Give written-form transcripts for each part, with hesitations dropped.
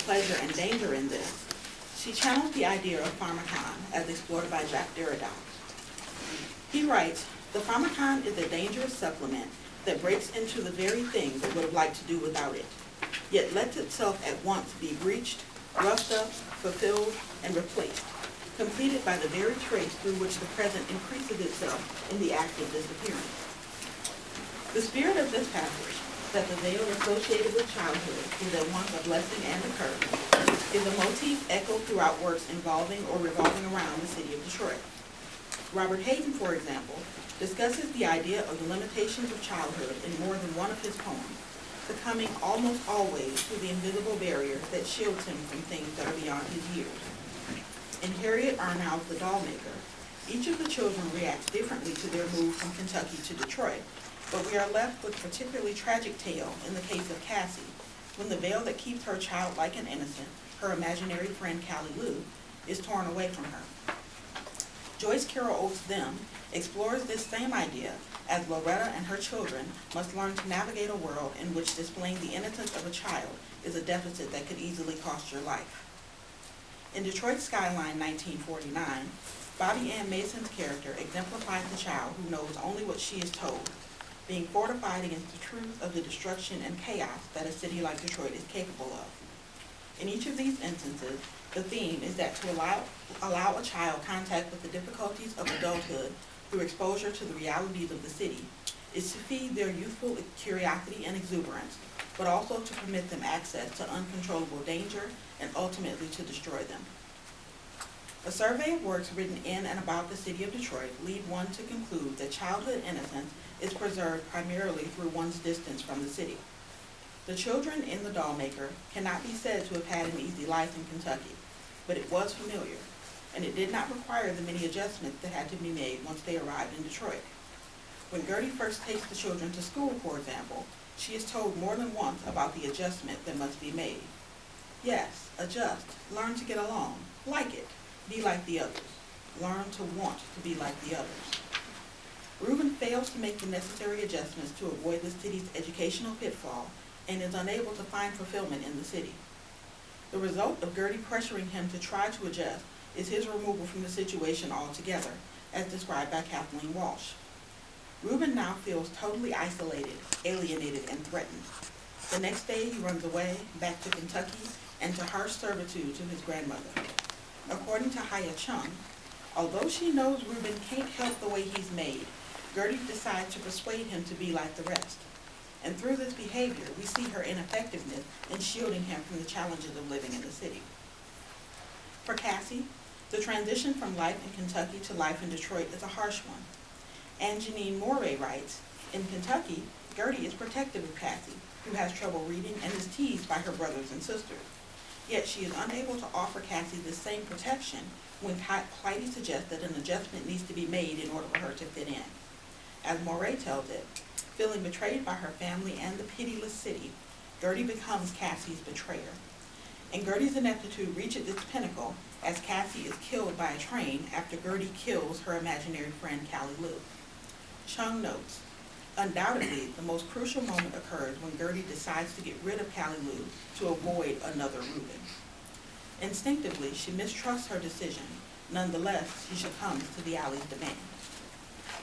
pleasure and danger in this, she channeled the idea of pharmacon as explored by Jacques Derrida. He writes, "The pharmacon is a dangerous supplement that breaks into the very thing that would have liked to do without it, yet lets itself at once be breached, roughed up, fulfilled, and replaced, completed by the very trace through which the present increases itself in the act of disappearance." The spirit of this passage, that the veil associated with childhood is at once a blessing and a curse, is a motif echoed throughout works involving or revolving around the city of Detroit. Robert Hayden, for example, discusses the idea of the limitations of childhood in more than one of his poems, succumbing almost always to the invisible barrier that shields him from things that are beyond his years. In Harriet Arnow's The Doll Maker, each of the children reacts differently to their move from Kentucky to Detroit, but we are left with a particularly tragic tale in the case of Cassie, when the veil that keeps her childlike and innocent, her imaginary friend Callie Lou, is torn away from her. Joyce Carol Oates' Them explores this same idea as Loretta and her children must learn to navigate a world in which displaying the innocence of a child is a deficit that could easily cost your life. In Detroit Skyline 1949, Bobby Ann Mason's character exemplifies the child who knows only what she is told, being fortified against the truth of the destruction and chaos that a city like Detroit is capable of. In each of these instances, the theme is that to allow a child contact with the difficulties of adulthood through exposure to the realities of the city is to feed their youthful curiosity and exuberance, but also to permit them access to uncontrollable danger and ultimately to destroy them. A survey of works written in and about the city of Detroit lead one to conclude that childhood innocence is preserved primarily through one's distance from the city. The children in The Doll Maker cannot be said to have had an easy life in Kentucky, but it was familiar, and it did not require the many adjustments that had to be made once they arrived in Detroit. When Gertie first takes the children to school, for example, she is told more than once about the adjustment that must be made. Yes, adjust, learn to get along, like it, be like the others, learn to want to be like the others. Reuben fails to make the necessary adjustments to avoid the city's educational pitfall and is unable to find fulfillment in the city. The result of Gertie pressuring him to try to adjust is his removal from the situation altogether, as described by Kathleen Walsh. Reuben now feels totally isolated, alienated, and threatened. The next day he runs away, back to Kentucky, and to harsh servitude to his grandmother. According to Haya Chung, although she knows Reuben can't help the way he's made, Gertie decides to persuade him to be like the rest. And through this behavior, we see her ineffectiveness in shielding him from the challenges of living in the city. For Cassie, the transition from life in Kentucky to life in Detroit is a harsh one. Anne Janine Moray writes, "In Kentucky, Gertie is protective of Cassie, who has trouble reading and is teased by her brothers and sisters. Yet she is unable to offer Cassie the same protection when Clytie suggests that an adjustment needs to be made in order for her to fit in. As Moray tells it, feeling betrayed by her family and the pitiless city, Gertie becomes Cassie's betrayer. And Gertie's ineptitude reaches its pinnacle as Cassie is killed by a train after Gertie kills her imaginary friend Callie Lou." Chung notes, "Undoubtedly, the most crucial moment occurs when Gertie decides to get rid of Callie Lou to avoid another Reuben. Instinctively, she mistrusts her decision. Nonetheless, she succumbs to the alley's demand.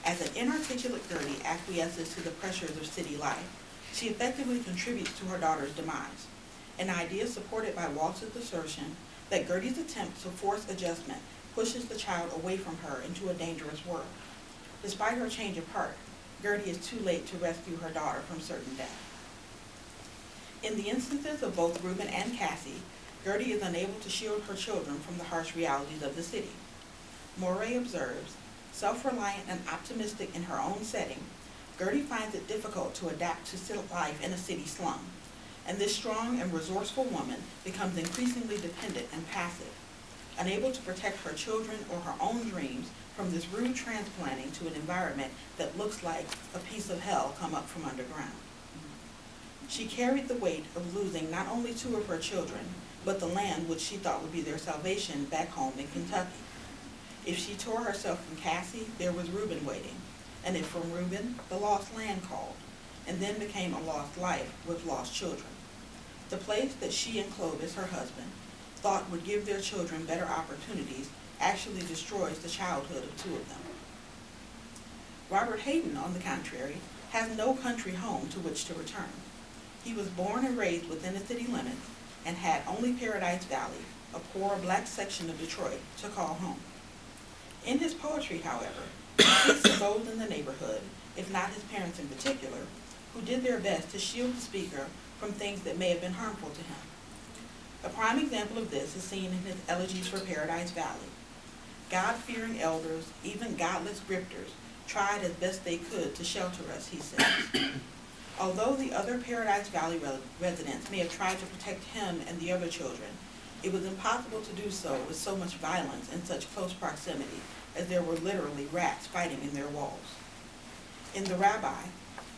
As an inarticulate Gertie acquiesces to the pressures of city life, she effectively contributes to her daughter's demise, an idea supported by Walsh's assertion that Gertie's attempt to force adjustment pushes the child away from her into a dangerous world. Despite her change of heart, Gertie is too late to rescue her daughter from certain death." In the instances of both Reuben and Cassie, Gertie is unable to shield her children from the harsh realities of the city. Moray observes, "Self-reliant and optimistic in her own setting, Gertie finds it difficult to adapt to life in a city slum, and this strong and resourceful woman becomes increasingly dependent and passive, unable to protect her children or her own dreams from this rude transplanting to an environment that looks like a piece of hell come up from underground. She carried the weight of losing not only two of her children, but the land which she thought would be their salvation back home in Kentucky. If she tore herself from Cassie, there was Reuben waiting, and if from Reuben, the lost land called, and then became a lost life with lost children. The place that she and Clovis, her husband, thought would give their children better opportunities actually destroys the childhood of two of them. Robert Hayden, on the contrary, has no country home to which to return. He was born and raised within the city limits and had only Paradise Valley, a poor black section of Detroit, to call home. In his poetry, however, he speaks of those in the neighborhood, if not his parents in particular, who did their best to shield the speaker from things that may have been harmful to him. A prime example of this is seen in his elegies for Paradise Valley. God-fearing elders, even godless grifters, tried as best they could to shelter us, he says. Although the other Paradise Valley residents may have tried to protect him and the other children, it was impossible to do so with so much violence in such close proximity, as there were literally rats fighting in their walls. In The Rabbi,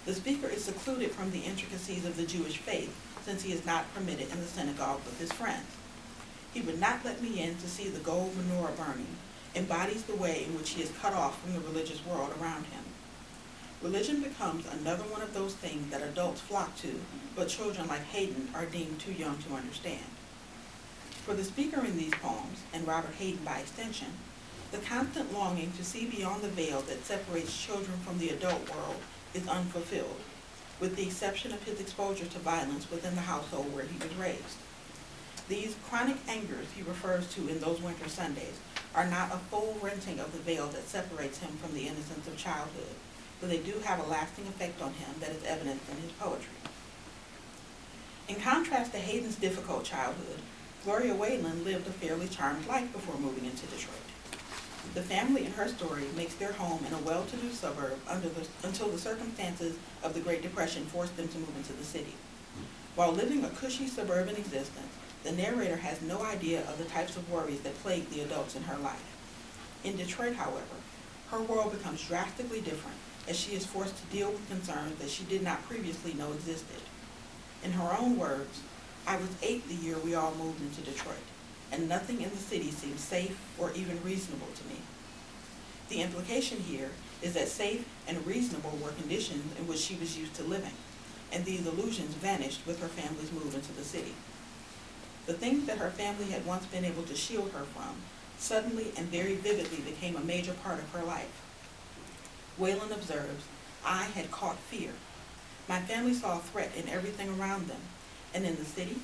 the speaker is secluded from the intricacies of the Jewish faith, since he is not permitted in the synagogue with his friends. He would not let me in to see the gold menorah burning, embodies the way in which he is cut off from the religious world around him. Religion becomes another one of those things that adults flock to, but children like Hayden are deemed too young to understand. For the speaker in these poems, and Robert Hayden by extension, the constant longing to see beyond the veil that separates children from the adult world is unfulfilled, with the exception of his exposure to violence within the household where he was raised. These chronic angers he refers to in those winter Sundays are not a full renting of the veil that separates him from the innocence of childhood, but they do have a lasting effect on him that is evidenced in his poetry. In contrast to Hayden's difficult childhood, Gloria Wayland lived a fairly charmed life before moving into Detroit. The family in her story makes their home in a well-to-do suburb until the circumstances of the Great Depression forced them to move into the city. While living a cushy suburban existence, the narrator has no idea of the types of worries that plague the adults in her life. In Detroit, however, her world becomes drastically different as she is forced to deal with concerns that she did not previously know existed. In her own words, "I was 8 the year we all moved into Detroit, and nothing in the city seemed safe or even reasonable to me." The implication here is that safe and reasonable were conditions in which she was used to living, and these illusions vanished with her family's move into the city. The things that her family had once been able to shield her from suddenly and very vividly became a major part of her life. Wayland observes, "I had caught fear. My family saw a threat in everything around them, and in the city,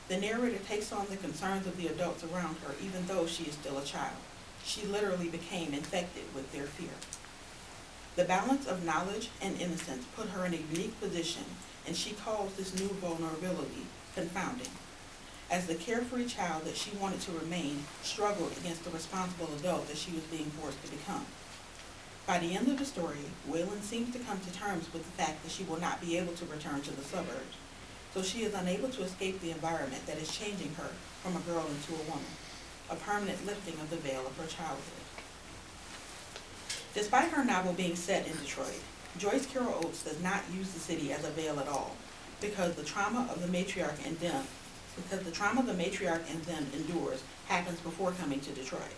the narrator takes on the concerns of the adults around her even though she is still a child. She literally became infected with their fear." The balance of knowledge and innocence put her in a unique position, and she calls this new vulnerability confounding. As the carefree child that she wanted to remain struggled against the responsible adult that she was being forced to become. By the end of the story, Wayland seems to come to terms with the fact that she will not be able to return to the suburbs, so she is unable to escape the environment that is changing her from a girl into a woman, a permanent lifting of the veil of her childhood. Despite her novel being set in Detroit, Joyce Carol Oates does not use the city as a veil at all, because the trauma of the matriarch in them endures happens before coming to Detroit.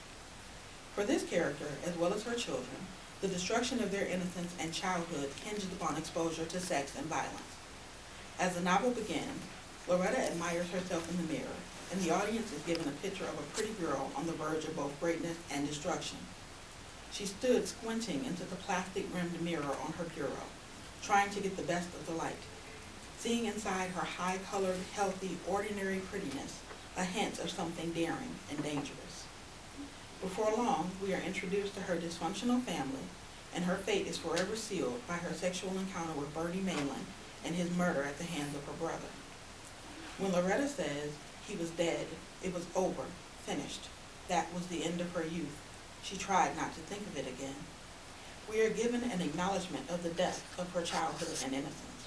For this character, as well as her children, the destruction of their innocence and childhood hinges upon exposure to sex and violence. As the novel begins, Loretta admires herself in the mirror, and the audience is given a picture of a pretty girl on the verge of both greatness and destruction. She stood squinting into the plastic-rimmed mirror on her bureau, trying to get the best of the light, seeing inside her high-colored, healthy, ordinary prettiness a hint of something daring and dangerous. Before long, we are introduced to her dysfunctional family, and her fate is forever sealed by her sexual encounter with Bertie Maitland and his murder at the hands of her brother. When Loretta says, "He was dead, it was over, finished, that was the end of her youth, she tried not to think of it again," we are given an acknowledgement of the death of her childhood and innocence.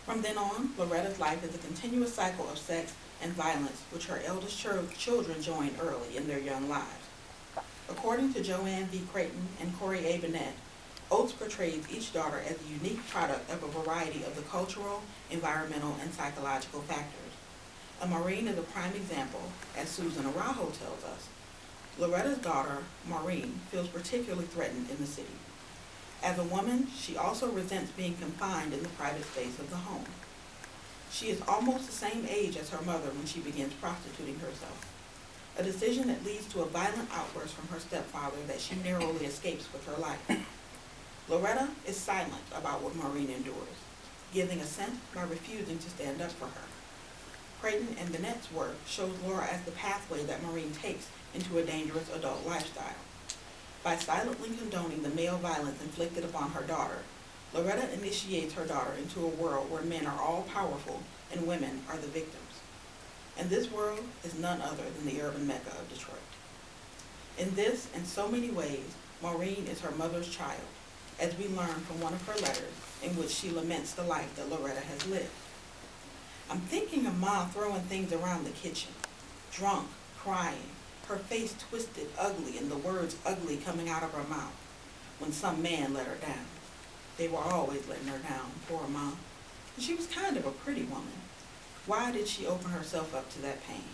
From then on, Loretta's life is a continuous cycle of sex and violence, which her eldest children join early in their young lives. According to Joanne V. Creighton and Corey A. Burnett, Oates portrays each daughter as a unique product of a variety of the cultural, environmental, and psychological factors. A Maureen is a prime example, as Susan Araujo tells us. Loretta's daughter, Maureen, feels particularly threatened in the city. As a woman, she also resents being confined in the private space of the home. She is almost the same age as her mother when she begins prostituting herself, a decision that leads to a violent outburst from her stepfather that she narrowly escapes with her life. Loretta is silent about what Maureen endures, giving assent by refusing to stand up for her. Creighton and Bennett's work shows Laura as the pathway that Maureen takes into a dangerous adult lifestyle. By silently condoning the male violence inflicted upon her daughter, Loretta initiates her daughter into a world where men are all powerful and women are the victims. And this world is none other than the urban mecca of Detroit. In this and so many ways, Maureen is her mother's child, as we learn from one of her letters in which she laments the life that Loretta has lived. I'm thinking of Ma throwing things around the kitchen, drunk, crying, her face twisted ugly and the words ugly coming out of her mouth, when some man let her down. They were always letting her down, poor Ma. And she was kind of a pretty woman. Why did she open herself up to that pain?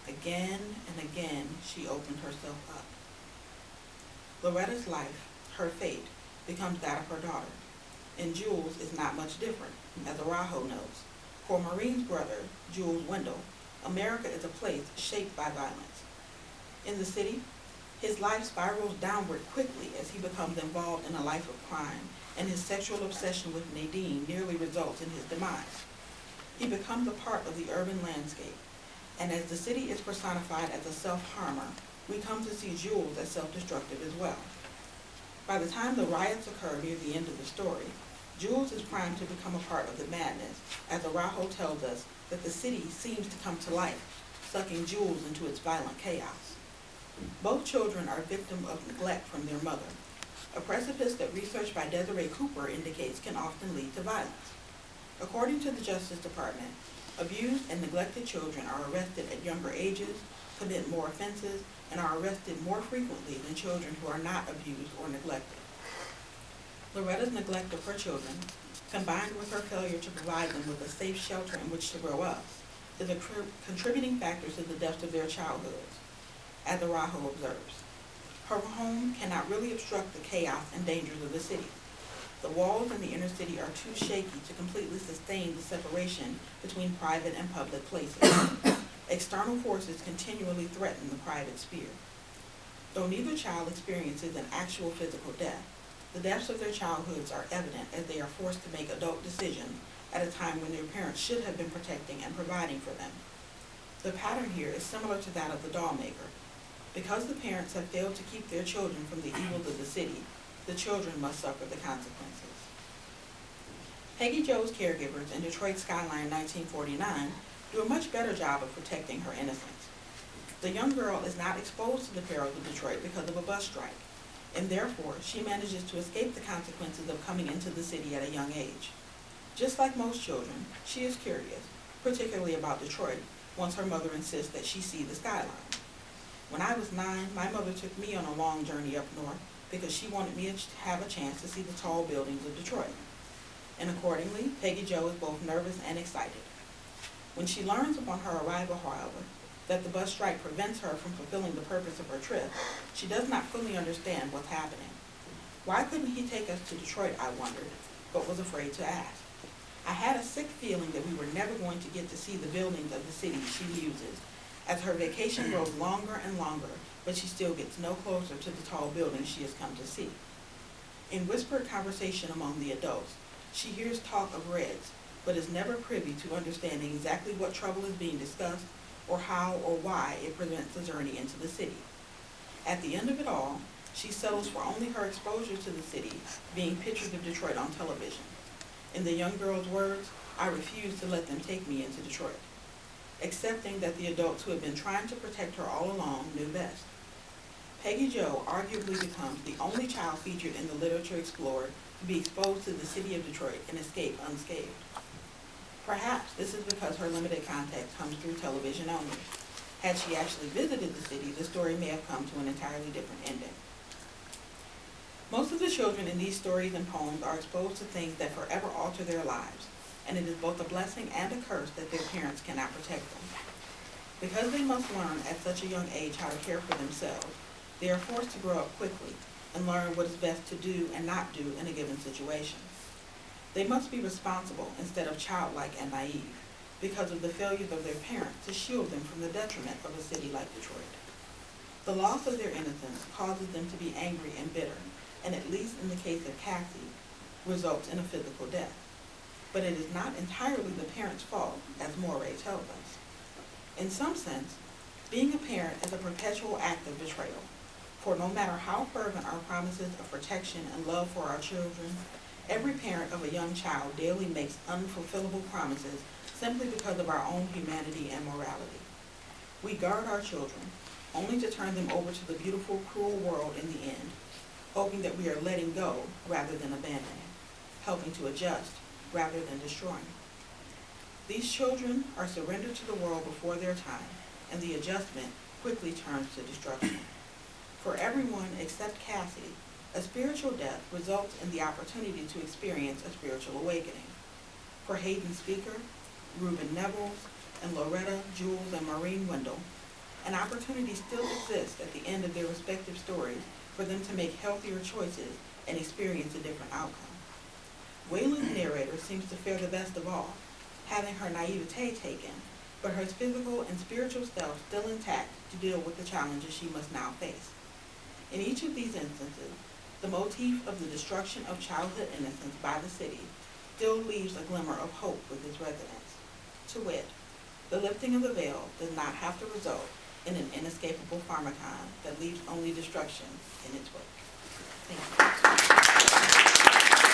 Again and again, she opened herself up. Loretta's life, her fate, becomes that of her daughter. And Jules is not much different, as Arajo knows. For Maureen's brother, Jules Wendell, America is a place shaped by violence. In the city, his life spirals downward quickly as he becomes involved in a life of crime, and his sexual obsession with Nadine nearly results in his demise. He becomes a part of the urban landscape, and as the city is personified as a self-harmer, we come to see Jules as self-destructive as well. By the time the riots occur near the end of the story, Jules is primed to become a part of the madness, as Arajo tells us that the city seems to come to life, sucking Jules into its violent chaos. Both children are victims of neglect from their mother, a precipice that research by Desiree Cooper indicates can often lead to violence. According to the Justice Department, abused and neglected children are arrested at younger ages, commit more offenses, and are arrested more frequently than children who are not abused or neglected. Loretta's neglect of her children, combined with her failure to provide them with a safe shelter in which to grow up, is a contributing factor to the deaths of their childhoods, as Arajo observes. Her home cannot really obstruct the chaos and dangers of the city. The walls in the inner city are too shaky to completely sustain the separation between private and public places. External forces continually threaten the private sphere. Though neither child experiences an actual physical death, the deaths of their childhoods are evident as they are forced to make adult decisions at a time when their parents should have been protecting and providing for them. The pattern here is similar to that of the doll maker. Because the parents have failed to keep their children from the evils of the city, the children must suffer the consequences. Peggy Jo's caregivers in Detroit Skyline 1949 do a much better job of protecting her innocence. The young girl is not exposed to the perils of Detroit because of a bus strike, and therefore she manages to escape the consequences of coming into the city at a young age. Just like most children, she is curious, particularly about Detroit, once her mother insists that she see the skyline. When I was 9, my mother took me on a long journey up north because she wanted me to have a chance to see the tall buildings of Detroit. And accordingly, Peggy Jo is both nervous and excited. When she learns upon her arrival, however, that the bus strike prevents her from fulfilling the purpose of her trip, she does not fully understand what's happening. Why couldn't he take us to Detroit, I wondered, but was afraid to ask. I had a sick feeling that we were never going to get to see the buildings of the city she muses, as her vacation grows longer and longer, but she still gets no closer to the tall buildings she has come to see. In whispered conversation among the adults, she hears talk of reds, but is never privy to understanding exactly what trouble is being discussed or how or why it prevents the journey into the city. At the end of it all, she settles for only her exposure to the city being pictures of Detroit on television. In the young girl's words, I refuse to let them take me into Detroit, accepting that the adults who had been trying to protect her all along knew best. Peggy Jo arguably becomes the only child featured in the literature explored to be exposed to the city of Detroit and escape unscathed. Perhaps this is because her limited contact comes through television only. Had she actually visited the city, the story may have come to an entirely different ending. Most of the children in these stories and poems are exposed to things that forever alter their lives, and it is both a blessing and a curse that their parents cannot protect them. Because they must learn at such a young age how to care for themselves, they are forced to grow up quickly and learn what is best to do and not do in a given situation. They must be responsible instead of childlike and naive. because of the failures of their parents to shield them from the detriment of a city like Detroit. The loss of their innocence causes them to be angry and bitter, and at least in the case of Cassie, results in a physical death. But it is not entirely the parent's fault, as Moray tells us. In some sense, being a parent is a perpetual act of betrayal, for no matter how fervent our promises of protection and love for our children, every parent of a young child daily makes unfulfillable promises simply because of our own humanity and morality. We guard our children, only to turn them over to the beautiful, cruel world in the end, hoping that we are letting go rather than abandoning, helping to adjust rather than destroying. These children are surrendered to the world before their time, and the adjustment quickly turns to destruction. For everyone except Cassie, a spiritual death results in the opportunity to experience a spiritual awakening. For Hayden Speaker, Reuben Nevels, and Loretta, Jules, and Maureen Wendell, an opportunity still exists at the end of their respective stories for them to make healthier choices and experience a different outcome. Waylon's narrator seems to fare the best of all, having her naivete taken, but her physical and spiritual self still intact to deal with the challenges she must now face. In each of these instances, the motif of the destruction of childhood innocence by the city still leaves a glimmer of hope with its residents. To wit, the lifting of the veil does not have to result in an inescapable pharmacon that leaves only destruction in its wake. Thank you.